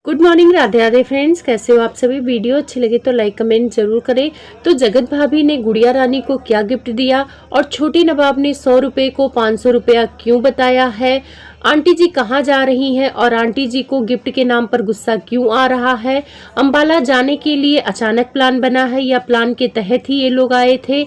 Good morning, Radhe Radhe friends. कैसे हो आप सभी। वीडियो अच्छी लगे तो लाइक कमेंट जरूर करें। तो जगत भाभी ने गुड़िया रानी को क्या गिफ्ट दिया और छोटी नवाब ने 100 रुपये को 500 रुपया क्यों बताया है, आंटी जी कहाँ जा रही हैं और आंटी जी को गिफ्ट के नाम पर गुस्सा क्यों आ रहा है, अंबाला जाने के लिए अचानक प्लान बना है या प्लान के तहत ही ये लोग आए थे,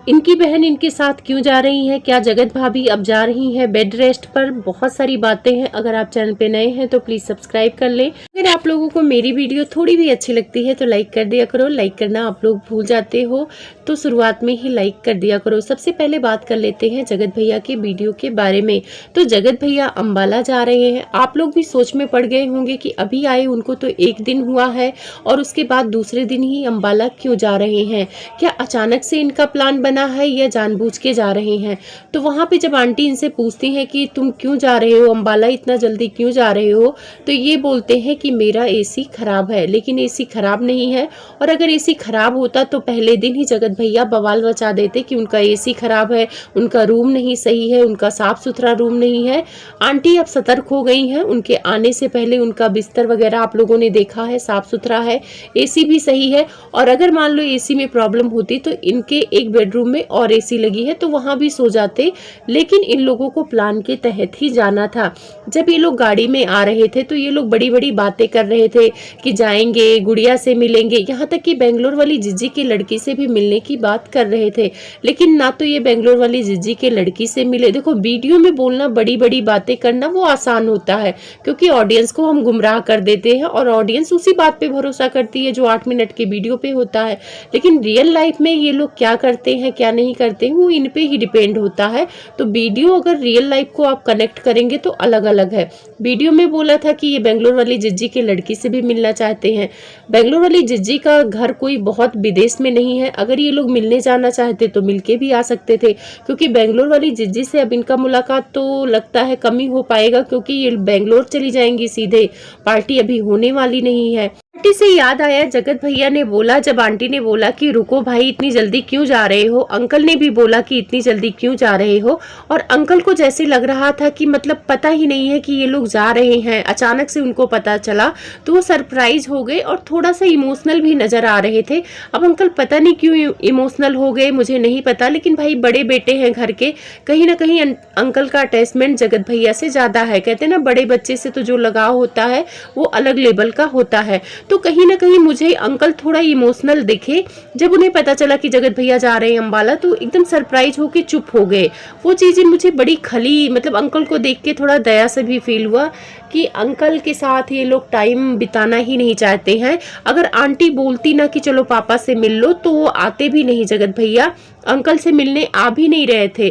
इनकी बहन इनके साथ क्यों जा रही है, क्या जगत भाभी अब जा रही हैं बेड रेस्ट पर, बहुत सारी बातें हैं। अगर आप चैनल पे नए हैं तो प्लीज सब्सक्राइब कर लें। अगर आप लोगों को मेरी वीडियो थोड़ी भी अच्छी लगती है तो लाइक कर दिया करो। लाइक करना आप लोग भूल जाते हो तो शुरुआत में ही लाइक कर दिया करो। सबसे पहले बात कर लेते हैं जगत भैया के वीडियो के बारे में। तो जगत भैया अंबाला जा रहे हैं। आप लोग भी सोच में पड़ गए होंगे कि अभी आए उनको तो एक दिन हुआ है और उसके बाद दूसरे दिन ही अंबाला क्यों जा रहे हैं, क्या अचानक से इनका प्लान बना है या जानबूझ के जा रहे हैं। तो वहां पे जब आंटी इनसे पूछती हैं कि तुम क्यों जा रहे हो अंबाला, इतना जल्दी क्यों जा रहे हो, तो ये बोलते हैं कि मेरा एसी खराब है। लेकिन एसी खराब नहीं है, और अगर एसी खराब होता तो पहले दिन ही जगत भैया बवाल मचा देते कि उनका एसी खराब है, उनका रूम नहीं सही है, उनका साफ सुथरा रूम नहीं है। आंटी अब सतर्क हो गई हैं। उनके आने से पहले उनका बिस्तर वगैरह आप लोगों ने देखा है, साफ सुथरा है, एसी भी सही है। और अगर मान लो एसी में प्रॉब्लम होती तो इनके एक बेडरूम में और एसी लगी है तो वहां भी सो जाते। लेकिन इन लोगों को प्लान के तहत ही जाना था। जब ये लोग गाड़ी में आ रहे थे तो ये लोग बड़ी बड़ी बातें कर रहे थे कि जाएंगे, गुड़िया से मिलेंगे, यहाँ तक कि बेंगलोर वाली जिज्जी के लड़की से भी मिलने की बात कर रहे थे। लेकिन ना तो ये बेंगलोर वाली जिज्जी के लड़की से मिले। देखो, वीडियो में बोलना, बड़ी बड़ी बातें करना वो आसान होता है क्योंकि ऑडियंस को हम गुमराह कर देते हैं और ऑडियंस उसी बात पे भरोसा करती है जो 8 मिनट के वीडियो पे होता है। लेकिन रियल लाइफ में ये लोग क्या करते हैं क्या नहीं करते हैं वो इन पे ही डिपेंड होता है। तो वीडियो अगर रियल लाइफ को आप कनेक्ट करेंगे तो अलग अलग है। वीडियो में बोला था कि ये बेंगलोर वाली जिज्जी के लड़की से भी मिलना चाहते हैं। बेंगलोर वाली जिज्जी का घर कोई बहुत विदेश में नहीं है। अगर ये लोग मिलने जाना चाहते तो मिलके भी आ सकते थे, क्योंकि बेंगलोर वाली जिज्जी से अब इनका मुलाकात तो लगता है कम ही हो पाएगा, क्योंकि ये बेंगलोर चली जाएंगी सीधे, पार्टी अभी होने वाली नहीं है। आंटी से याद आया, जगत भैया ने बोला, जब आंटी ने बोला कि रुको भाई इतनी जल्दी क्यों जा रहे हो, अंकल ने भी बोला कि इतनी जल्दी क्यों जा रहे हो। और अंकल को जैसे लग रहा था कि मतलब पता ही नहीं है कि ये लोग जा रहे हैं। अचानक से उनको पता चला तो वो सरप्राइज हो गए और थोड़ा सा इमोशनल भी नजर आ रहे थे। अब अंकल पता नहीं क्यों इमोशनल हो गए, मुझे नहीं पता, लेकिन भाई बड़े बेटे हैं घर के, कहीं ना कहीं अंकल का अटैचमेंट जगत भैया से ज्यादा है। कहते हैं ना, बड़े बच्चे से तो जो लगाव होता है वो अलग लेवल का होता है। तो कहीं ना कहीं मुझे अंकल थोड़ा इमोशनल दिखे। जब उन्हें पता चला कि जगत भैया जा रहे हैं अंबाला तो एकदम सरप्राइज होके चुप हो गए। वो चीजें मुझे बड़ी खली, मतलब अंकल को देख के थोड़ा दया से भी फील हुआ कि अंकल के साथ ये लोग टाइम बिताना ही नहीं चाहते हैं। अगर आंटी बोलती ना कि चलो पापा से मिल लो तो वो आते भी नहीं। जगत भैया अंकल से मिलने आ भी नहीं रहे थे।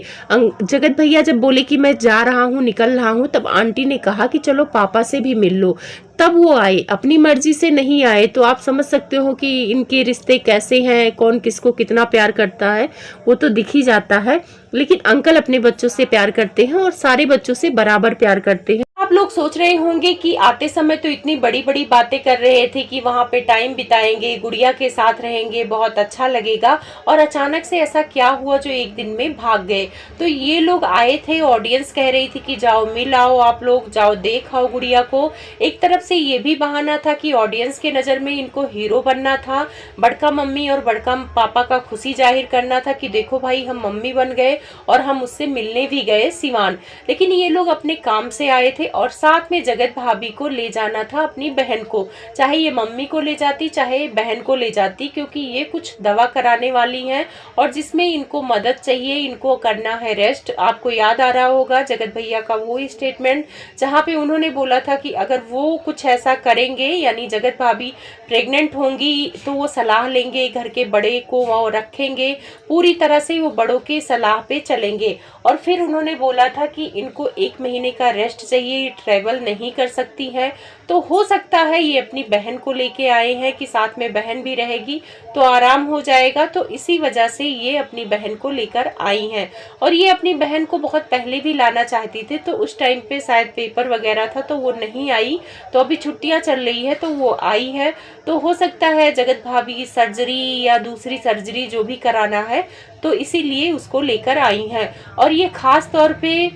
जगत भैया जब बोले कि मैं जा रहा हूँ, निकल रहा हूँ, तब आंटी ने कहा कि चलो पापा से भी मिल लो, तब वो आए, अपनी मर्जी से नहीं आए। तो आप समझ सकते हो कि इनके रिश्ते कैसे हैं, कौन किसको कितना प्यार करता है वो तो दिख ही जाता है। लेकिन अंकल अपने बच्चों से प्यार करते हैं और सारे बच्चों से बराबर प्यार करते हैं। आप लोग सोच रहे होंगे कि आते समय तो इतनी बड़ी बड़ी बातें कर रहे थे कि वहां पे टाइम बिताएंगे, गुड़िया के साथ रहेंगे, बहुत अच्छा लगेगा, और अचानक से ऐसा क्या हुआ जो एक दिन में भाग गए। तो ये लोग आए थे, ऑडियंस कह रही थी कि जाओ मिल आओ, आप लोग जाओ देख आओ गुड़िया को। एक तरफ से ये भी बहाना था कि ऑडियंस के नजर में इनको हीरो बनना था, बड़का मम्मी और बड़का पापा का खुशी जाहिर करना था कि देखो भाई हम मम्मी बन गए और हम उससे मिलने भी गए सिवान। लेकिन ये लोग अपने काम से आए थे और साथ में जगत भाभी को ले जाना था, अपनी बहन को, चाहे ये मम्मी को ले जाती चाहे बहन को ले जाती, क्योंकि ये कुछ दवा कराने वाली हैं और जिसमें इनको मदद चाहिए, इनको करना है रेस्ट। आपको याद आ रहा होगा जगत भैया का वो स्टेटमेंट जहां पे उन्होंने बोला था कि अगर वो कुछ ऐसा करेंगे, यानी जगत भाभी प्रेग्नेंट होंगी तो वो सलाह लेंगे, घर के बड़े को वो रखेंगे, पूरी तरह से वो बड़ों के सलाह पे चलेंगे। और फिर उन्होंने बोला था कि इनको 1 महीने का रेस्ट चाहिए, ट्रेवल नहीं कर सकती हैं। तो हो सकता है ये अपनी बहन को लेके आए हैं कि साथ में बहन भी रहेगी तो आराम हो जाएगा। तो इसी वजह से ये अपनी बहन को लेकर आई हैं। और ये अपनी बहन को बहुत पहले भी लाना चाहती थी, तो उस टाइम पे शायद पेपर वगैरह था तो वो नहीं आई। तो अभी छुट्टियां चल रही है तो वो आई है। तो हो सकता है जगत भाभी सर्जरी या दूसरी सर्जरी जो भी कराना है तो इसीलिए उसको लेकर आई हैं। और ये खास तौर पे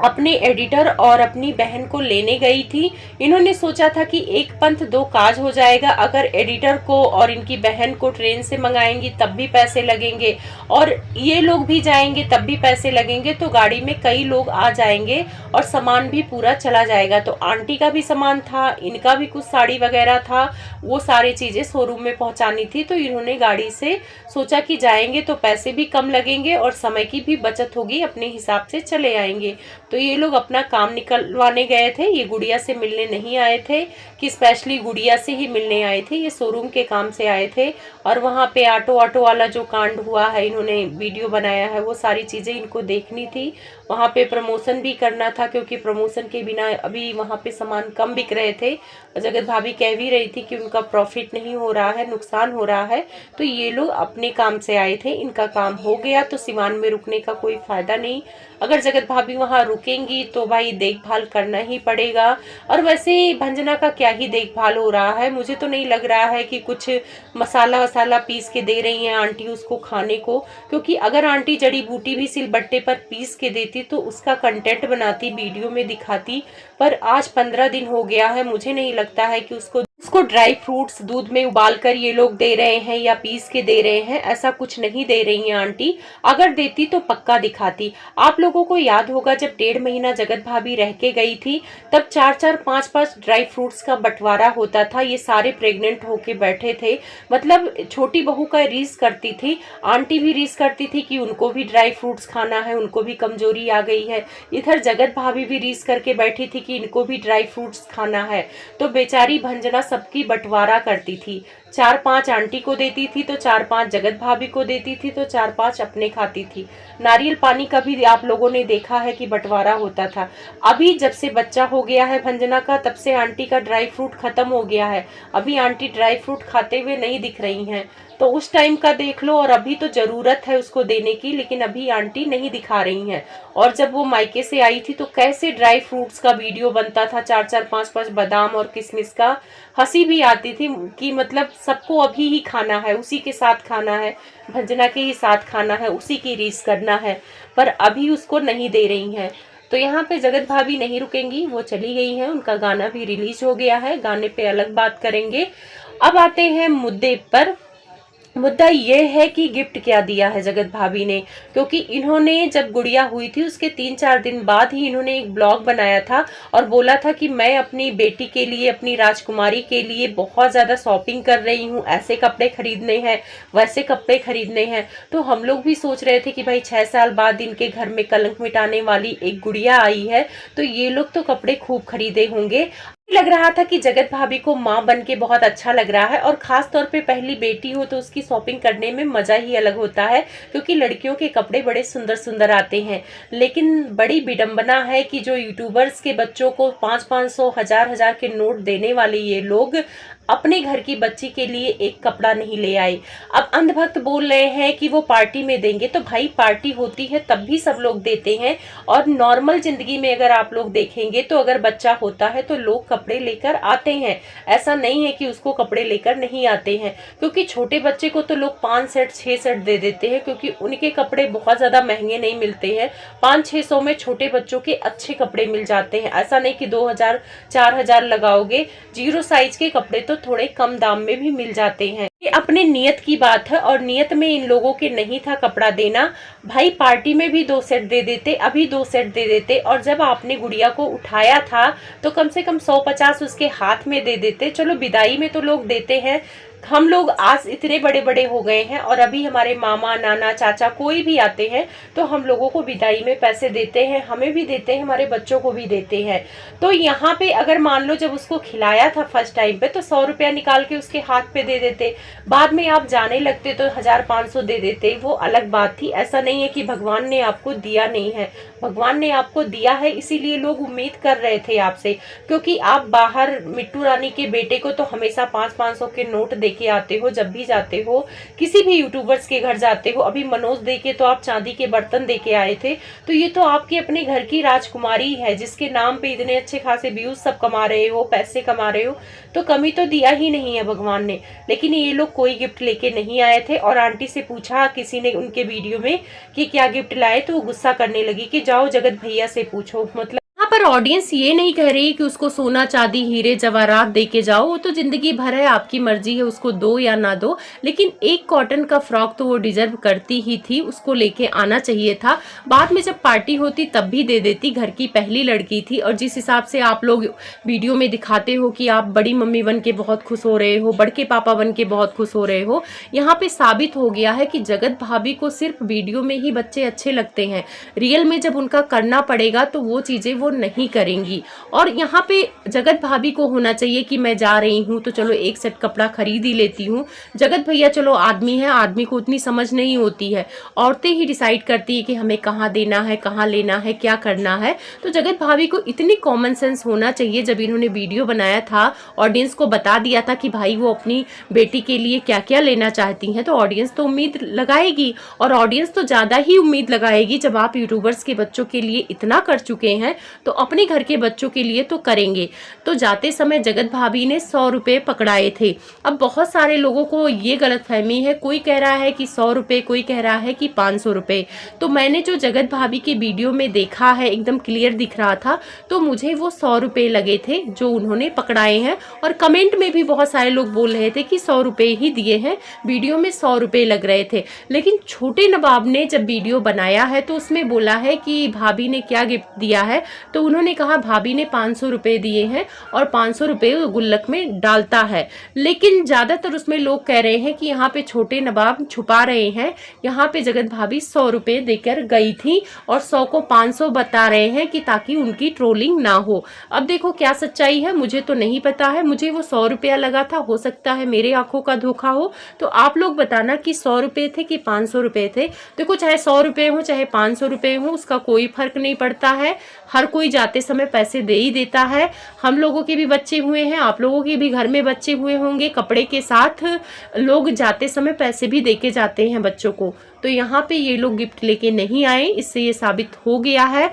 अपने एडिटर और अपनी बहन को लेने गई थी। इन्होंने सोचा था कि एक पंथ दो काज हो जाएगा, अगर एडिटर को और इनकी बहन को ट्रेन से मंगाएंगी तब भी पैसे लगेंगे और ये लोग भी जाएंगे तब भी पैसे लगेंगे, तो गाड़ी में कई लोग आ जाएंगे और सामान भी पूरा चला जाएगा। तो आंटी का भी सामान था, इनका भी कुछ साड़ी वगैरह था, वो सारी चीजें शोरूम में पहुंचानी थी। तो इन्होंने गाड़ी से सोचा कि जाएंगे तो पैसे भी कम लगेंगे और समय की भी बचत होगी, अपने हिसाब से चले आएंगे। तो ये लोग अपना काम निकलवाने गए थे, ये गुड़िया से मिलने नहीं आए थे कि स्पेशली गुड़िया से ही मिलने आए थे, ये शोरूम के काम से आए थे। और वहाँ पे ऑटो वाला जो कांड हुआ है, इन्होंने वीडियो बनाया है, वो सारी चीज़ें इनको देखनी थी। वहाँ पे प्रमोशन भी करना था, क्योंकि प्रमोशन के बिना अभी वहाँ पे सामान कम बिक रहे थे। जगत भाभी कह भी रही थी कि उनका प्रॉफिट नहीं हो रहा है, नुकसान हो रहा है। तो ये लोग अपने काम से आए थे, इनका काम हो गया तो सिवान में रुकने का कोई फायदा नहीं। अगर जगत भाभी वहाँ रुकेंगी तो भाई देखभाल करना ही पड़ेगा। और वैसे भंजना का क्या ही देखभाल हो रहा है, मुझे तो नहीं लग रहा है कि कुछ मसाला वसाला पीस के दे रही हैं आंटी उसको खाने को, क्योंकि अगर आंटी जड़ी बूटी भी सिलबट्टे पर पीस के देती तो उसका कंटेंट बनाती, वीडियो में दिखाती। पर आज 15 दिन हो गया है, मुझे नहीं लगता है कि उसको ड्राई फ्रूट्स दूध में उबाल कर ये लोग दे रहे हैं या पीस के दे रहे हैं, ऐसा कुछ नहीं दे रही हैं आंटी। अगर देती तो पक्का दिखाती। आप लोगों को याद होगा जब 1.5 महीना जगत भाभी रह के गई थी, तब 4-4 5-5 ड्राई फ्रूट्स का बंटवारा होता था। ये सारे प्रेग्नेंट होके बैठे थे, मतलब छोटी बहू का रीस करती थी, आंटी भी रीस करती थी कि उनको भी ड्राई फ्रूट्स खाना है, उनको भी कमजोरी आ गई है। इधर जगत भाभी भी रीस करके बैठी थी कि इनको भी ड्राई फ्रूट्स खाना है। तो बेचारी भंजना सबकी बंटवारा करती थी, 4-5 आंटी को देती थी तो 4-5 जगत भाभी को देती थी तो 4-5 अपने खाती थी। नारियल पानी का भी आप लोगों ने देखा है कि बंटवारा होता था। अभी जब से बच्चा हो गया है भंजना का, तब से आंटी का ड्राई फ्रूट खत्म हो गया है। अभी आंटी ड्राई फ्रूट खाते हुए नहीं दिख रही हैं, तो उस टाइम का देख लो। और अभी तो जरूरत है उसको देने की, लेकिन अभी आंटी नहीं दिखा रही हैं। और जब वो मायके से आई थी तो कैसे ड्राई फ्रूट्स का वीडियो बनता था, 4-4 5-5 बादाम और किशमिश का। हंसी भी आती थी कि मतलब सबको अभी ही खाना है, उसी के साथ खाना है, भंजना के ही साथ खाना है, उसी की रीस करना है, पर अभी उसको नहीं दे रही हैं। तो यहाँ पे जगत भाभी नहीं रुकेंगी, वो चली गई हैं। उनका गाना भी रिलीज हो गया है, गाने पे अलग बात करेंगे। अब आते हैं मुद्दे पर। मुद्दा ये है कि गिफ्ट क्या दिया है जगत भाभी ने, क्योंकि इन्होंने जब गुड़िया हुई थी उसके 3-4 दिन बाद ही इन्होंने एक ब्लॉग बनाया था और बोला था कि मैं अपनी बेटी के लिए, अपनी राजकुमारी के लिए बहुत ज़्यादा शॉपिंग कर रही हूँ, ऐसे कपड़े खरीदने हैं, वैसे कपड़े खरीदने हैं। तो हम लोग भी सोच रहे थे कि भाई 6 साल बाद इनके घर में कलंक मिटाने वाली एक गुड़िया आई है, तो ये लोग तो कपड़े खूब खरीदे होंगे। लग रहा था कि जगत भाभी को माँ बन के बहुत अच्छा लग रहा है, और खास तौर पे पहली बेटी हो तो उसकी शॉपिंग करने में मजा ही अलग होता है, क्योंकि लड़कियों के कपड़े बड़े सुंदर सुंदर आते हैं। लेकिन बड़ी विडंबना है कि जो यूट्यूबर्स के बच्चों को 500-500 1000 के नोट देने वाले ये लोग अपने घर की बच्ची के लिए एक कपड़ा नहीं ले आए। अब अंधभक्त बोल रहे हैं कि वो पार्टी में देंगे, तो भाई पार्टी होती है तब भी सब लोग देते हैं। और नॉर्मल जिंदगी में अगर आप लोग देखेंगे तो अगर बच्चा होता है तो लोग कपड़े लेकर आते हैं, ऐसा नहीं है कि उसको कपड़े लेकर नहीं आते हैं। क्योंकि छोटे बच्चे को तो लोग 5 सेट 6 सेट दे देते हैं, क्योंकि उनके कपड़े बहुत ज्यादा महंगे नहीं मिलते हैं। 500-600 में छोटे बच्चों के अच्छे कपड़े मिल जाते हैं। ऐसा नहीं कि 2000-4000 लगाओगे, 0 साइज के कपड़े तो थोड़े कम दाम में भी मिल जाते हैं। ये अपने नियत की बात है, और नियत में इन लोगों के नहीं था कपड़ा देना। भाई पार्टी में भी 2 सेट दे देते, अभी 2 सेट दे देते, और जब आपने गुड़िया को उठाया था तो कम से कम 100-50 उसके हाथ में दे देते। चलो विदाई में तो लोग देते हैं, हम लोग आज इतने बड़े बड़े हो गए हैं और अभी हमारे मामा नाना चाचा कोई भी आते हैं तो हम लोगों को विदाई में पैसे देते हैं, हमें भी देते हैं, हमारे बच्चों को भी देते हैं। तो यहाँ पे अगर मान लो जब उसको खिलाया था फर्स्ट टाइम पे तो 100 रुपया निकाल के उसके हाथ पे दे देते, बाद में आप जाने लगते तो 1500 दे देते, वो अलग बात थी। ऐसा नहीं है कि भगवान ने आपको दिया नहीं है, भगवान ने आपको दिया है, इसीलिए लोग उम्मीद कर रहे थे आपसे, क्योंकि आप बाहर मिट्टू रानी के बेटे को तो हमेशा 500-500 के नोट लेके आते हो, जब भी जाते हो किसी भी यूट्यूबर्स के घर जाते हो, अभी मनोज दे के तो आप चांदी के बर्तन दे के आए थे, तो ये तो आपके अपने घर की राजकुमारी है जिसके नाम पे इतने अच्छे खासे व्यूज सब कमा रहे हो, पैसे कमा रहे हो, तो कमी तो दिया ही नहीं है भगवान ने। लेकिन ये लोग कोई गिफ्ट लेके नहीं आए थे, और आंटी से पूछा किसी ने उनके वीडियो में कि क्या गिफ्ट लाए, तो वो गुस्सा करने लगी कि जाओ जगत भैया से पूछो। मतलब यहाँ पर ऑडियंस ये नहीं कह रही कि उसको सोना चांदी हीरे जवाहरात दे के जाओ, वो तो जिंदगी भर है, आपकी मर्जी है, उसको दो या ना दो, लेकिन एक कॉटन का फ्रॉक तो वो डिजर्व करती ही थी, उसको लेके आना चाहिए था। बाद में जब पार्टी होती तब भी दे देती, घर की पहली लड़की थी। और जिस हिसाब से आप लोग वीडियो में दिखाते हो कि आप बड़ी मम्मी बन के बहुत खुश हो रहे हो, बड़के पापा बन के बहुत खुश हो रहे हो, यहाँ पे साबित हो गया है कि जगत भाभी को सिर्फ वीडियो में ही बच्चे अच्छे लगते हैं, रियल में जब उनका करना पड़ेगा तो वो चीजें वो नहीं करेंगी। और यहाँ पे जगत भाभी को होना चाहिए कि मैं जा रही हूँ तो चलो एक सेट कपड़ा खरीद ही लेती हूँ। जगत भैया चलो आदमी है, आदमी को उतनी समझ नहीं होती है, औरतें ही डिसाइड करती है कि हमें कहाँ देना है, कहाँ लेना है, क्या करना है। तो जगत भाभी को इतनी कॉमन सेंस होना चाहिए, जब इन्होंने वीडियो बनाया था ऑडियंस को बता दिया था कि भाई वो अपनी बेटी के लिए क्या क्या लेना चाहती हैं, तो ऑडियंस तो उम्मीद लगाएगी, और ऑडियंस तो ज्यादा ही उम्मीद लगाएगी। जब आप यूट्यूबर्स के बच्चों के लिए इतना कर चुके हैं तो अपने घर के बच्चों के लिए तो करेंगे। तो जाते समय जगत भाभी ने 100 रुपए पकड़ाए थे। अब बहुत सारे लोगों को ये गलतफहमी है, कोई कह रहा है कि 100 रुपए, कोई कह रहा है कि 500 रुपए। तो मैंने जो जगत भाभी के वीडियो में देखा है, एकदम क्लियर दिख रहा था, तो मुझे वो 100 रुपए लगे थे जो उन्होंने पकड़ाए हैं। और कमेंट में भी बहुत सारे लोग बोल रहे थे कि 100 रुपए ही दिए हैं, वीडियो में 100 रुपए लग रहे थे। लेकिन छोटे नवाब ने जब वीडियो बनाया है तो उसमें बोला है कि भाभी ने क्या गिफ्ट दिया है, तो उन्होंने कहा भाभी ने 500 रुपए दिए हैं और 500 रुपए गुल्लक में डालता है। लेकिन ज्यादातर उसमें लोग कह रहे हैं कि यहाँ पे छोटे नवाब छुपा रहे हैं, यहाँ पे जगत भाभी 100 रुपए देकर गई थी और 100 को 500 बता रहे हैं कि ताकि उनकी ट्रोलिंग ना हो। अब देखो क्या सच्चाई है, मुझे तो नहीं पता है, मुझे वो 100 रुपया लगा था, हो सकता है मेरे आंखों का धोखा हो। तो आप लोग बताना कि 100 रुपए थे कि 500 रुपए थे। देखो चाहे 100 रुपए हो चाहे 500 रुपए हो, उसका कोई फर्क नहीं पड़ता है, हर कोई जाते समय पैसे दे ही देता है। हम लोगों के भी बच्चे हुए हैं, आप लोगों के भी घर में बच्चे हुए होंगे, कपड़े के साथ लोग जाते समय पैसे भी देके जाते हैं बच्चों को। तो यहाँ पे ये लोग गिफ्ट लेके नहीं आए, इससे ये साबित हो गया है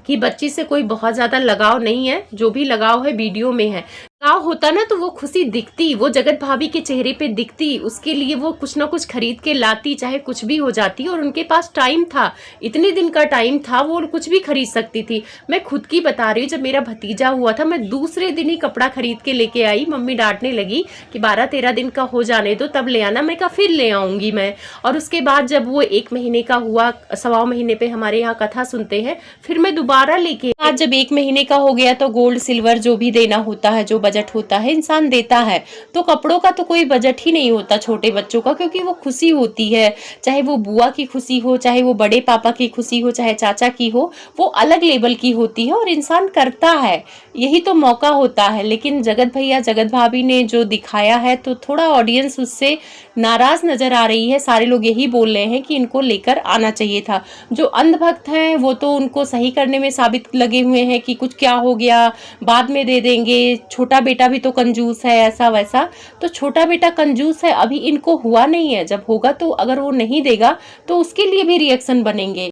कि बच्ची से कोई बहुत ज्यादा लगाव नहीं है, जो भी लगाव है वीडियो में है। लगाव होता ना तो वो खुशी दिखती, वो जगत भाभी के चेहरे पे दिखती, उसके लिए वो कुछ ना कुछ खरीद के लाती, चाहे कुछ भी हो जाती। और उनके पास टाइम था, इतने दिन का टाइम था, वो कुछ भी खरीद सकती थी। मैं खुद की बता रही हूँ, जब मेरा भतीजा हुआ था मैं दूसरे दिन ही कपड़ा खरीद के लेके आई। मम्मी डांटने लगी कि 12-13 दिन का हो जाने दो तब ले आना, मैं कहा फिर ले आऊंगी मैं। और उसके बाद जब वो 1 महीने का हुआ, 1.25 महीने पे हमारे यहाँ कथा सुनते हैं, फिर मैं दोबारा लेके आज जब 1 महीने का हो गया तो गोल्ड सिल्वर जो भी देना होता है, जो बजट होता है इंसान देता है। तो कपड़ों का तो कोई बजट ही नहीं होता छोटे बच्चों का, क्योंकि वो खुशी होती है, चाहे वो बुआ की खुशी हो, चाहे वो बड़े पापा की खुशी हो, चाहे चाचा की हो, वो अलग लेवल की होती है और इंसान करता है, यही तो मौका होता है। लेकिन जगत भैया जगत भाभी ने जो दिखाया है तो थोड़ा ऑडियंस उससे नाराज नजर आ रही है। सारे लोग यही बोल रहे हैं कि इनको लेकर आना चाहिए था। जो अंधभक्त हैं वो तो उनको सही करने में साबित लगे हुए हैं कि कुछ क्या हो गया, बाद में दे देंगे, छोटा बेटा भी तो कंजूस है, ऐसा वैसा। तो छोटा बेटा कंजूस है, अभी इनको हुआ नहीं है, जब होगा तो अगर वो नहीं देगा तो उसके लिए भी रिएक्शन बनेंगे।